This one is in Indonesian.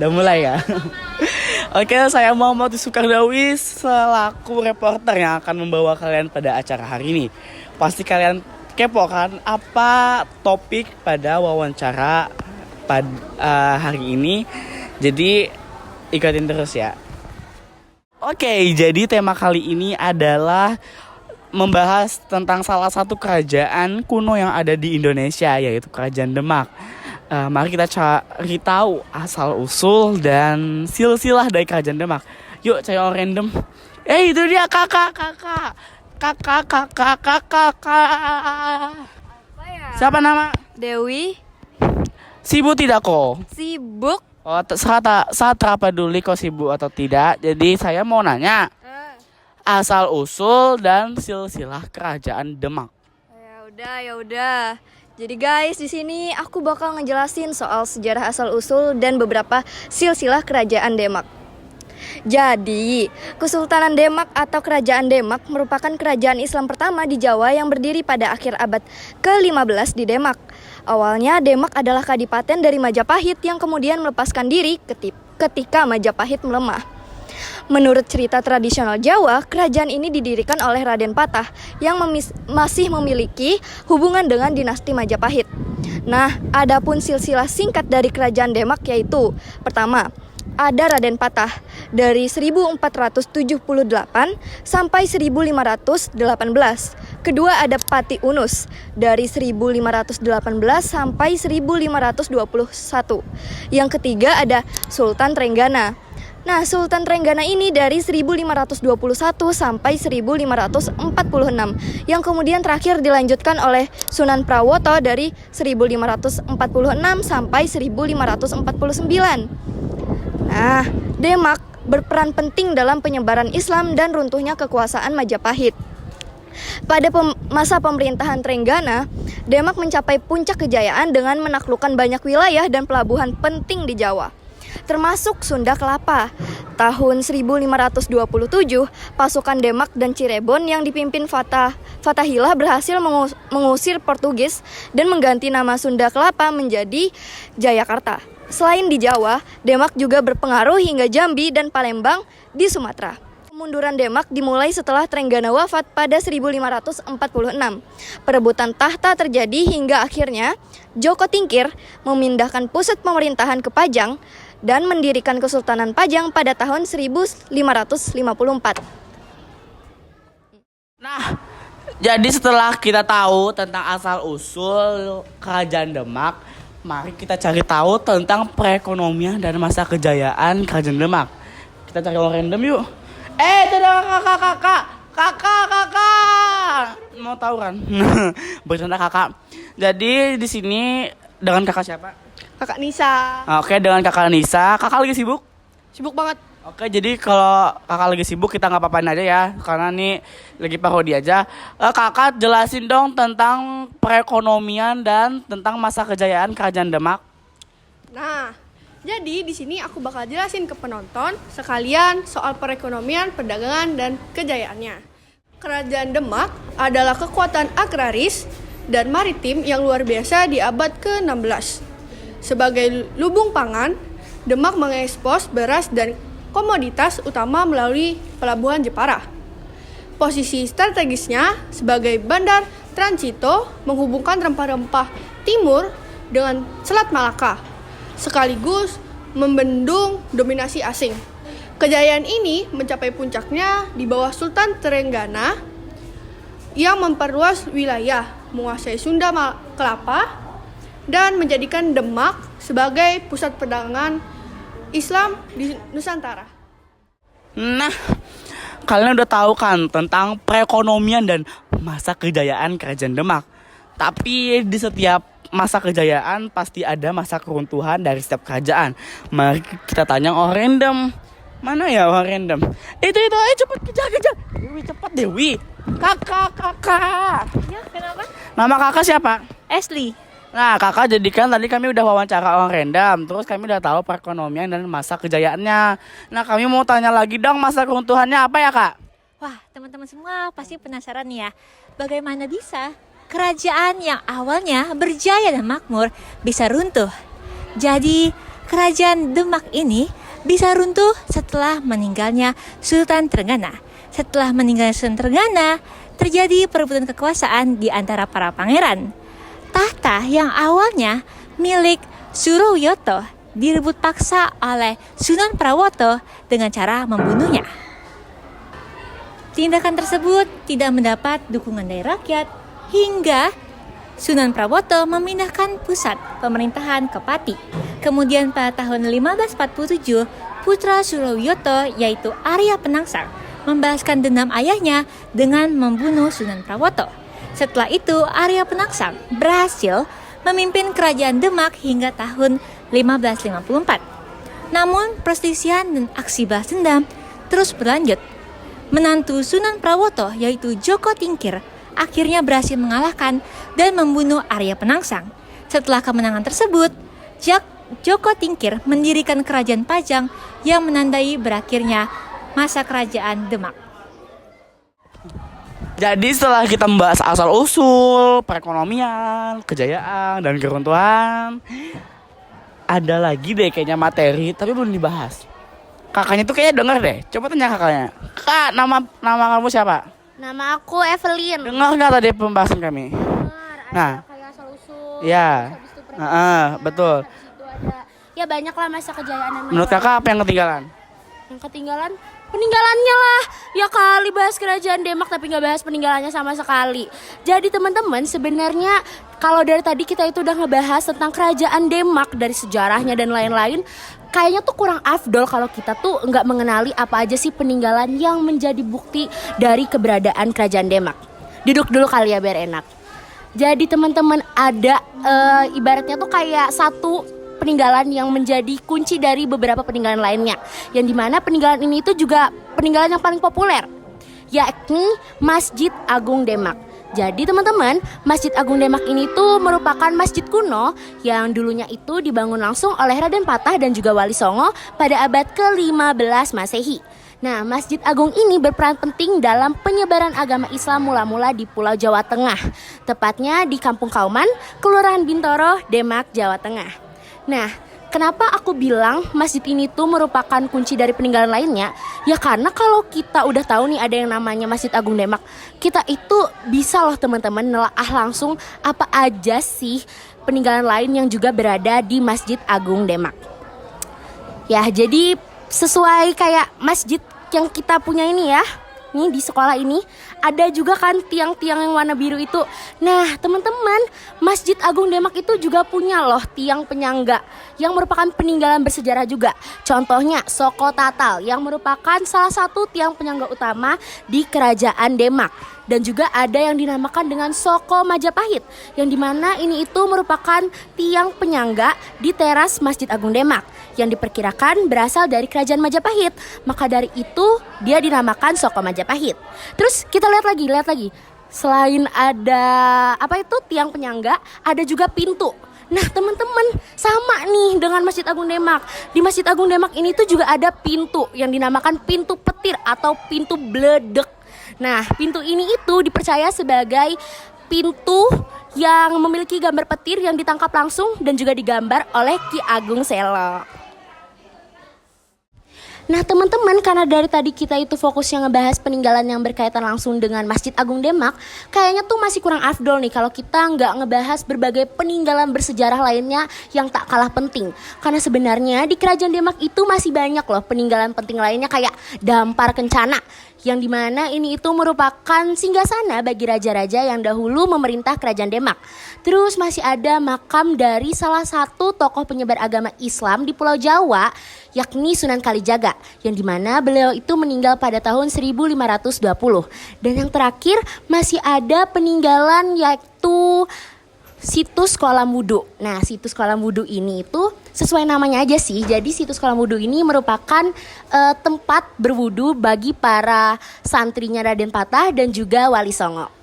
Udah mulai ya. Oke, saya Muhammad Sukardawi selaku reporter yang akan membawa kalian pada acara hari ini. Pasti kalian kepo kan apa topik pada wawancara pada hari ini. Jadi ikutin terus ya. Oke, jadi tema kali ini adalah membahas tentang salah satu kerajaan kuno yang ada di Indonesia, yaitu Kerajaan Demak. Mari kita cari tahu asal-usul dan silsilah dari Kerajaan Demak. Yuk, cari orang random. Itu dia kakak. Siapa nama? Dewi. Sibuk tidak kok? Sibuk. Oh, saat apa dulu kok sibuk atau tidak? Jadi saya mau nanya asal-usul dan silsilah Kerajaan Demak. Ya udah. Jadi guys, di sini aku bakal ngejelasin soal sejarah asal-usul dan beberapa silsilah Kerajaan Demak. Jadi, Kesultanan Demak atau Kerajaan Demak merupakan kerajaan Islam pertama di Jawa yang berdiri pada akhir abad ke-15 di Demak. Awalnya Demak adalah kadipaten dari Majapahit yang kemudian melepaskan diri ketika Majapahit melemah. Menurut cerita tradisional Jawa, kerajaan ini didirikan oleh Raden Patah yang masih memiliki hubungan dengan dinasti Majapahit. Nah, adapun silsilah singkat dari Kerajaan Demak yaitu: pertama, ada Raden Patah dari 1478 sampai 1518. Kedua ada Pati Unus dari 1518 sampai 1521. Yang ketiga ada Sultan Trenggana. Nah, Sultan Trenggana ini dari 1521 sampai 1546, yang kemudian terakhir dilanjutkan oleh Sunan Prawoto dari 1546 sampai 1549. Nah, Demak berperan penting dalam penyebaran Islam dan runtuhnya kekuasaan Majapahit. Pada masa pemerintahan Trenggana, Demak mencapai puncak kejayaan dengan menaklukkan banyak wilayah dan pelabuhan penting di Jawa, termasuk Sunda Kelapa. Tahun 1527, pasukan Demak dan Cirebon yang dipimpin Fatahillah berhasil mengusir Portugis dan mengganti nama Sunda Kelapa menjadi Jayakarta. Selain di Jawa, Demak juga berpengaruh hingga Jambi dan Palembang di Sumatera. Kemunduran Demak dimulai setelah Trenggana wafat pada 1546. Perebutan tahta terjadi hingga akhirnya Joko Tingkir memindahkan pusat pemerintahan ke Pajang dan mendirikan Kesultanan Pajang pada tahun 1554. Nah, jadi setelah kita tahu tentang asal-usul Kerajaan Demak, mari kita cari tahu tentang perekonomian dan masa kejayaan Kerajaan Demak. Kita cari orang random yuk. Itu ada kakak. Mau tahu kan? Bercanda kakak. Jadi di sini dengan kakak siapa? Kakak Nisa. Oke, dengan kakak Nisa. Kakak lagi sibuk? Sibuk banget. Oke, jadi kalau kakak lagi sibuk kita nggak apa-apain aja ya, karena nih lagi parodi aja. Kakak jelasin dong tentang perekonomian dan tentang masa kejayaan Kerajaan Demak. Nah, jadi di sini aku bakal jelasin ke penonton sekalian soal perekonomian, perdagangan, dan kejayaannya. Kerajaan Demak adalah kekuatan agraris dan maritim yang luar biasa di abad ke-16. Sebagai lubung pangan, Demak mengekspos beras dan komoditas utama melalui pelabuhan Jepara. Posisi strategisnya sebagai bandar transito menghubungkan rempah-rempah timur dengan Selat Malaka, sekaligus membendung dominasi asing. Kejayaan ini mencapai puncaknya di bawah Sultan Trenggana yang memperluas wilayah, menguasai Sunda Kelapa, dan menjadikan Demak sebagai pusat perdagangan Islam di Nusantara. Nah, kalian udah tahu kan tentang perekonomian dan masa kejayaan Kerajaan Demak. Tapi di setiap masa kejayaan pasti ada masa keruntuhan dari setiap kerajaan. Mari kita tanya orang random. Mana ya orang random? Itu ayo cepet kejar. Dewi cepet Dewi. Kakak. Ya, kenapa? Nama kakak siapa? Ashley. Nah, kakak jadikan tadi kami udah wawancara orang random, terus kami udah tahu perekonomian dan masa kejayaannya. Nah, kami mau tanya lagi dong, masa keruntuhannya apa ya, Kak? Wah, teman-teman semua pasti penasaran nih ya, bagaimana bisa kerajaan yang awalnya berjaya dan makmur bisa runtuh. Jadi, kerajaan Demak ini bisa runtuh setelah meninggalnya Sultan Trenggana. Setelah meninggalnya Sultan Trenggana, terjadi perebutan kekuasaan di antara para pangeran. Tahta yang awalnya milik Surowiyoto direbut paksa oleh Sunan Prawoto dengan cara membunuhnya. Tindakan tersebut tidak mendapat dukungan dari rakyat hingga Sunan Prawoto memindahkan pusat pemerintahan ke Pati. Kemudian pada tahun 1547, putra Surowiyoto yaitu Arya Penangsang membalaskan dendam ayahnya dengan membunuh Sunan Prawoto. Setelah itu, Arya Penangsang berhasil memimpin kerajaan Demak hingga tahun 1554. Namun, perselisihan dan aksi balas dendam terus berlanjut. Menantu Sunan Prawoto yaitu Joko Tingkir akhirnya berhasil mengalahkan dan membunuh Arya Penangsang. Setelah kemenangan tersebut, Joko Tingkir mendirikan kerajaan Pajang yang menandai berakhirnya masa kerajaan Demak. Jadi setelah kita membahas asal-usul, perekonomian, kejayaan, dan keruntuhan, ada lagi deh kayaknya materi tapi belum dibahas. Kakaknya tuh kayaknya denger deh. Coba tanya kakaknya. Kak, nama kamu siapa? Nama aku Evelyn. Dengar nggak tadi pembahasan kami? Nah, Kayak asal usul. ya, betul. Ya banyak lah masa kejayaan yang Menurut kakak apa yang ketinggalan? Yang ketinggalan peninggalannya lah. Ya kali bahas kerajaan Demak tapi nggak bahas peninggalannya sama sekali. Jadi teman-teman sebenarnya kalau dari tadi kita itu udah ngebahas tentang kerajaan Demak dari sejarahnya dan lain-lain, kayaknya tuh kurang afdol kalau kita tuh nggak mengenali apa aja sih peninggalan yang menjadi bukti dari keberadaan kerajaan Demak. Duduk dulu kali ya biar enak. Jadi teman-teman ada ibaratnya tuh kayak satu peninggalan yang menjadi kunci dari beberapa peninggalan lainnya. Yang dimana peninggalan ini itu juga peninggalan yang paling populer, yakni Masjid Agung Demak. Jadi teman-teman, Masjid Agung Demak ini tuh merupakan masjid kuno yang dulunya itu dibangun langsung oleh Raden Patah dan juga Wali Songo pada abad ke-15 Masehi. Nah, Masjid Agung ini berperan penting dalam penyebaran agama Islam mula-mula di Pulau Jawa Tengah, tepatnya di Kampung Kauman, Kelurahan Bintoro, Demak, Jawa Tengah. Nah, kenapa aku bilang masjid ini tuh merupakan kunci dari peninggalan lainnya? Ya karena kalau kita udah tahu nih ada yang namanya Masjid Agung Demak, kita itu bisa loh teman-teman nelaah langsung apa aja sih peninggalan lain yang juga berada di Masjid Agung Demak. Ya, jadi sesuai kayak masjid yang kita punya ini ya. Nih di sekolah ini ada juga kan tiang-tiang yang warna biru itu. Nah teman-teman, Masjid Agung Demak itu juga punya loh tiang penyangga yang merupakan peninggalan bersejarah juga. Contohnya Soko Tatal yang merupakan salah satu tiang penyangga utama di Kerajaan Demak. Dan juga ada yang dinamakan dengan Soko Majapahit, yang dimana ini itu merupakan tiang penyangga di teras Masjid Agung Demak yang diperkirakan berasal dari Kerajaan Majapahit. Maka dari itu dia dinamakan Soko Majapahit. Terus kita lihat lagi. Selain ada tiang penyangga, ada juga pintu. Nah teman-teman, sama nih dengan Masjid Agung Demak. Di Masjid Agung Demak ini tuh juga ada pintu yang dinamakan pintu petir atau pintu bledek. Nah, pintu ini itu dipercaya sebagai pintu yang memiliki gambar petir yang ditangkap langsung dan juga digambar oleh Ki Agung Selo. Nah teman-teman, karena dari tadi kita itu fokusnya ngebahas peninggalan yang berkaitan langsung dengan Masjid Agung Demak, kayaknya tuh masih kurang afdol nih kalau kita nggak ngebahas berbagai peninggalan bersejarah lainnya yang tak kalah penting. Karena sebenarnya di Kerajaan Demak itu masih banyak loh peninggalan penting lainnya kayak Dampar Kencana, yang dimana ini itu merupakan singgasana bagi raja-raja yang dahulu memerintah Kerajaan Demak. Terus masih ada makam dari salah satu tokoh penyebar agama Islam di Pulau Jawa, yakni Sunan Kalijaga, yang dimana beliau itu meninggal pada tahun 1520. Dan yang terakhir masih ada peninggalan yaitu situs kolam wudu. Nah, situs kolam wudu ini itu sesuai namanya aja sih. Jadi situs kolam wudu ini merupakan tempat berwudu bagi para santrinya Raden Patah dan juga Wali Songo.